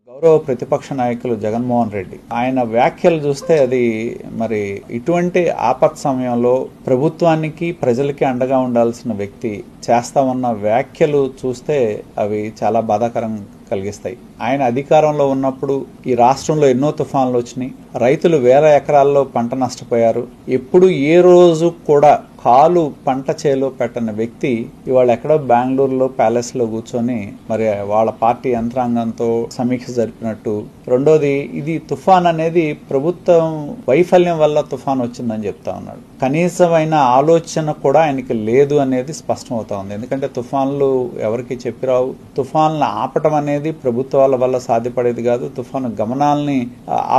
గౌరవ ప్రతిపక్ష నాయకులు జగన్మోహన్ రెడ్డి ఆయన వ్యాఖ్యలు చూస్తే అది మరి ఇటువంటి ఆపత్ సమయంలో ప్రభుత్వానికి ప్రజలకి అండగా ఉండాల్సిన వ్యక్తి చేస్తా ఉన్న వ్యాఖ్యలు చూస్తే అవి చాలా బాధాకరం కలిగిస్తాయి. ఆయన అధికారంలో ఉన్నప్పుడు ఈ రాష్ట్రంలో ఎన్నో తుఫాన్లు వచ్చినాయి, రైతులు వేల ఎకరాల్లో పంట నష్టపోయారు. ఎప్పుడు ఏ రోజు కూడా కాలు పంట చేలో పెట్టని వ్యక్తి ఇవాళ ఎక్కడో బెంగళూరులో ప్యాలెస్ లో కూర్చొని మరి వాళ్ళ పార్టీ యంత్రాంగంతో సమీక్ష జరిపినట్టు. రెండోది, ఇది తుఫాన్ అనేది ప్రభుత్వం వైఫల్యం వల్ల తుఫాన్ వచ్చిందని చెప్తా ఉన్నాడు. కనీసమైన ఆలోచన కూడా ఆయనకి లేదు అనేది స్పష్టం అవుతా ఉంది. ఎందుకంటే తుఫాన్లు ఎవరికి చెప్పిరావు. తుఫాన్లు ఆపటం అనేది ప్రభుత్వాల వల్ల సాధ్యపడేది కాదు. తుఫాను గమనాల్ని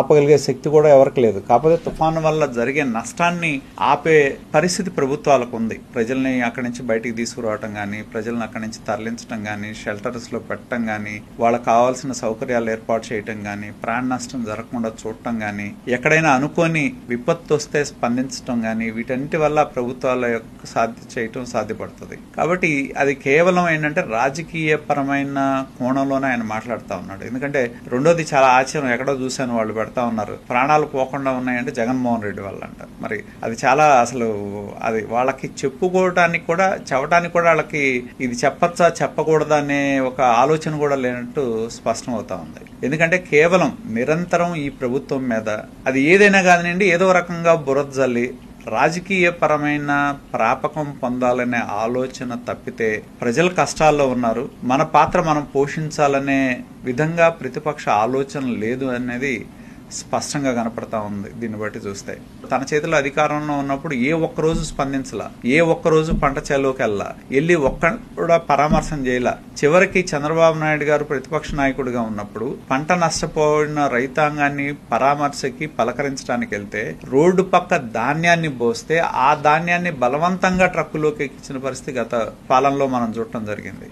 ఆపగలిగే శక్తి కూడా ఎవరికి లేదు. కాకపోతే తుఫాను వల్ల జరిగే నష్టాన్ని ఆపే పరిస్థితి ప్రభుత్వాలకు ఉంది. ప్రజల్ని అక్కడి నుంచి బయటికి తీసుకురావటం కానీ, ప్రజలను అక్కడి నుంచి తరలించడం కానీ, షెల్టర్స్ లో పెట్టడం కానీ, వాళ్ళకి కావాల్సిన సౌకర్యాలు ఏర్పాటు చేయటం కానీ, ప్రాణ నష్టం జరగకుండా చూడటం కానీ, ఎక్కడైనా అనుకోని విపత్తు వస్తే స్పందించడం కానీ, వీటన్నిటి వల్ల ప్రభుత్వాల యొక్క చేయటం సాధ్యపడుతుంది. కాబట్టి అది కేవలం ఏంటంటే రాజకీయ పరమైన కోణంలోనే ఆయన మాట్లాడుతూ ఉన్నాడు. ఎందుకంటే రెండోది చాలా ఆశ్చర్యం, ఎక్కడో చూశాను వాళ్ళు పెడతా ఉన్నారు, ప్రాణాలు పోకుండా ఉన్నాయంటే జగన్మోహన్ రెడ్డి వల్ల అంట. మరి అది చాలా అసలు అది వాళ్ళకి చెప్పుకోవడానికి కూడా చెప్పడానికి కూడా వాళ్ళకి ఇది చెప్పచ్చా చెప్పకూడదా అనే ఒక ఆలోచన కూడా లేనట్టు స్పష్టం అవుతా ఉంది. ఎందుకంటే కేవలం నిరంతరం ఈ ప్రభుత్వం మీద అది ఏదైనా కానివ్వండి ఏదో రకంగా బురద జల్లి రాజకీయ పరమైన ప్రాపకం పొందాలనే ఆలోచన తప్పితే ప్రజలు కష్టాల్లో ఉన్నారు, మన పాత్ర మనం పోషించాలనే విధంగా ప్రతిపక్ష ఆలోచన లేదు అనేది స్పష్టంగా కనపడతా ఉంది. దీన్ని బట్టి చూస్తే తన చేతిలో అధికారంలో ఉన్నప్పుడు ఏ ఒక్కరోజు స్పందించలా, ఏ ఒక్కరోజు పంట చేలోకి వెళ్ళి కూడా పరామర్శం చేయలా. చివరికి చంద్రబాబు నాయుడు గారు ప్రతిపక్ష నాయకుడిగా ఉన్నప్పుడు పంట నష్టపోయిన రైతాంగాన్ని పరామర్శకి పలకరించడానికి వెళ్తే రోడ్డు పక్క ధాన్యాన్ని పోస్తే ఆ ధాన్యాన్ని బలవంతంగా ట్రక్కులోకి ఎక్కించిన పరిస్థితి గత పాలనలో మనం చూడటం జరిగింది.